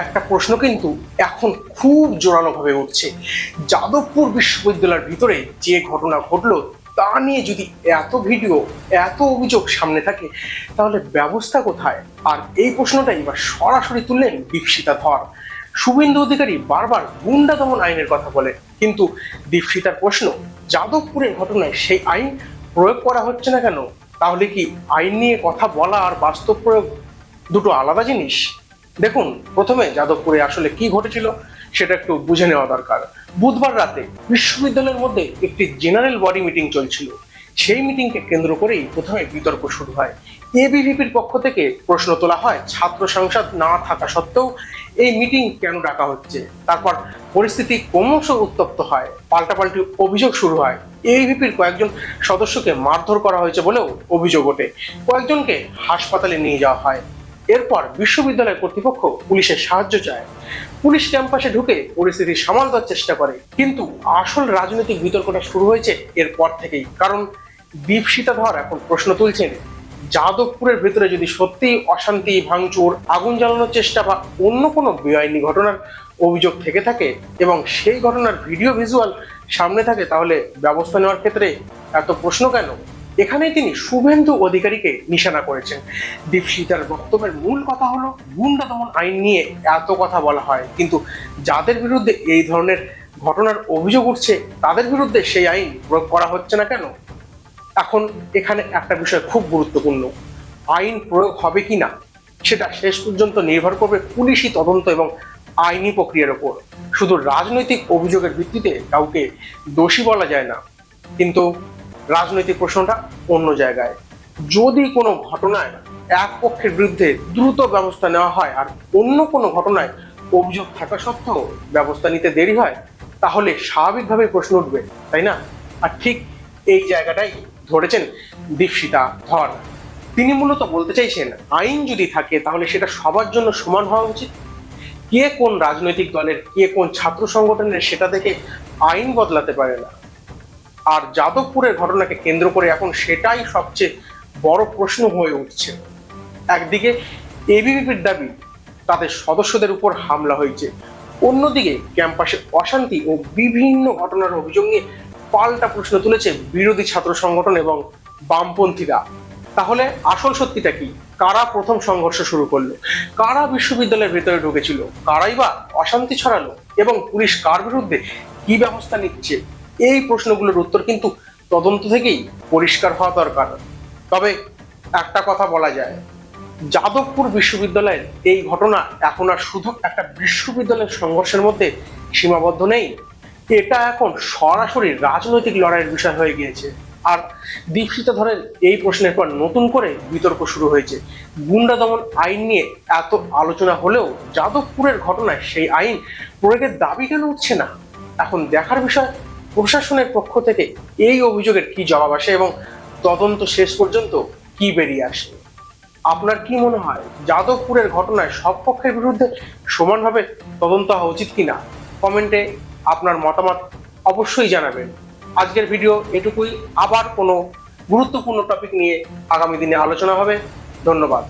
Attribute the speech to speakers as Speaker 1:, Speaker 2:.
Speaker 1: একটা প্রশ্ন কিন্তু এখন খুব জোরালোভাবে উঠছে। যাদবপুর বিশ্ববিদ্যালয়ের ভিতরে যে ঘটনা ঘটলো তা নিয়ে যদি এত ভিডিও, এত অভিযোগ সামনে থাকে, তাহলে ব্যবস্থা কোথায়? আর এই প্রশ্নটাই এবার সরাসরি তুললেন দীপশিতা ধর। শুভেন্দু অধিকারী বারবার গুন্ডা দমন আইনের কথা বলে, কিন্তু দীপশিতার প্রশ্ন, যাদবপুরের ঘটনায় সেই আইন প্রয়োগ করা হচ্ছে না কেন? তাহলে কি আইন নিয়ে কথা বলা আর বাস্তব প্রয়োগ দুটো আলাদা জিনিস? দেখুন, প্রথমে যাদবপুরে আসলে কি ঘটেছিল সেটা একটু বুঝে নেওয়া দরকার। বুধবার রাতে বিশ্ববিদ্যালয়ের মধ্যে একটি জেনারেল বডি মিটিং চলছিল। সেই মিটিংকে কেন্দ্র করেই প্রথমে বিতর্ক শুরু হয়। এবিভিপির পক্ষ থেকে প্রশ্ন তোলা হয়, ছাত্র সংসদ না থাকা সত্ত্বেও এই মিটিং কেন ডাকা হচ্ছে। তারপর পরিস্থিতি ক্রমশ উত্তপ্ত হয়, পাল্টাপাল্টি অভিযোগ শুরু হয়। এবিভিপির কয়েকজন সদস্যকে মারধর করা হয়েছে বলেও অভিযোগ ওঠে, কয়েকজনকে হাসপাতালে নিয়ে যাওয়া হয়। এরপর বিশ্ববিদ্যালয় কর্তৃপক্ষ পুলিশের সাহায্য চায়। পুলিশ ক্যাম্পাসে ঢুকে পরিস্থিতি সামাল দেওয়ার চেষ্টা করে, কিন্তু আসল রাজনৈতিক বিতর্কটা শুরু হয়েছে এরপর থেকেই। কারণ দীপশিতা ধর এখন প্রশ্ন তুলছেন, যাদবপুরের ভেতরে যদি সত্যিই অশান্তি, ভাঙচুর, আগুন জ্বালানোর চেষ্টা বা অন্য কোনো বেআইনি ঘটনার অভিযোগ থেকে থাকে এবং সেই ঘটনার ভিডিও ভিজুয়াল সামনে থাকে, তাহলে ব্যবস্থা নেওয়ার ক্ষেত্রে এত প্রশ্ন কেন? এখানেই তিনি শুভেন্দু অধিকারীকে নিশানা করেছেন। দীপশিতার বক্তব্যের মূল কথা হলো, গুন্ডা দমন আইন নিয়ে এত কথা বলা হয়, কিন্তু যাদের বিরুদ্ধে এই ধরনের ঘটনার অভিযোগ উঠছে তাদের বিরুদ্ধে সেই আইন প্রয়োগ করা হচ্ছে না কেন? এখন এখানে একটা বিষয় খুব গুরুত্বপূর্ণ, আইন প্রয়োগ হবে কি না সেটা শেষ পর্যন্ত নির্ভর করবে পুলিশি তদন্ত এবং আইনি প্রক্রিয়ার উপর। শুধু রাজনৈতিক অভিযোগের ভিত্তিতে কাউকে দোষী বলা যায় না। কিন্তু রাজনৈতিক প্রশ্নটা অন্য জায়গায়। যদি কোনো ঘটনায় এক পক্ষের বিরুদ্ধে দ্রুত ব্যবস্থা নেওয়া হয় আর অন্য কোনো ঘটনায় অভিযোগ থাকা সত্ত্বেও ব্যবস্থা নিতে দেরি হয়, তাহলে স্বাভাবিকভাবে প্রশ্ন উঠবে, তাই না? আর ঠিক এই জায়গাটাই ধরেছেন দীপশিতা ধর। তিনি মূলত বলতে চাইছেন, আইন যদি থাকে তাহলে সেটা সবার জন্য সমান হওয়া উচিত। কে কোন রাজনৈতিক দলের, কে কোন ছাত্র সংগঠনের, সেটা দেখে আইন বদলাতে পারে না। আর যাদবপুরের ঘটনাকে কেন্দ্র করে এখন সেটাই সবচেয়ে বড় প্রশ্ন হয়ে উঠছে। একদিকে এবিভিপির দাবি তাদের সদস্যদের উপর হামলা হয়েছে, অন্যদিকে ক্যাম্পাসে অশান্তি ও বিভিন্ন ঘটনার অভিযোগ নিয়ে পাল্টা প্রশ্ন তুলেছে বিরোধী ছাত্র সংগঠন এবং বামপন্থীরা। তাহলে আসল সত্যিটা কি? কারা প্রথম সংঘর্ষ শুরু করলো? কারা বিশ্ববিদ্যালয়ের ভেতরে ঢুকেছিল? কারাই বা অশান্তি ছড়ালো? এবং পুলিশ কার বিরুদ্ধে কি ব্যবস্থা নিচ্ছে? এই প্রশ্নগুলোর উত্তর কিন্তু তদন্ত থেকেই পরিষ্কার হওয়া দরকার। তবে একটা কথা বলা যায়, যাদবপুর বিশ্ববিদ্যালয়ের এই ঘটনা এখন আর শুধু একটা বিশ্ববিদ্যালয়ের সংঘর্ষের মধ্যে সীমাবদ্ধ নেই, এটা এখন সরাসরি রাজনৈতিক লড়াইয়ের বিষয় হয়ে গিয়েছে। আর দীপশিতা ধরেন এই প্রশ্নের পর নতুন করে বিতর্ক শুরু হয়েছে। গুন্ডা দমন আইন নিয়ে এত আলোচনা হলেও যাদবপুরের ঘটনায় সেই আইন প্রয়োগের দাবি কেন উঠছে না? এখন দেখার বিষয় প্রশাসনের পক্ষ থেকে এই অভিযোগের কি জবাব আসে এবং তদন্ত শেষ পর্যন্ত কি বেরিয়ে আসে। আপনার কি মনে হয়, যাদবপুরের ঘটনায় সব পক্ষের বিরুদ্ধে সমানভাবে তদন্ত হওয়া উচিত কিনা? কমেন্টে আপনার মতামত অবশ্যই জানাবেন। আজকের ভিডিও এটুকুই, আবার কোনো গুরুত্বপূর্ণ টপিক নিয়ে আগামী দিনে আলোচনা হবে। ধন্যবাদ।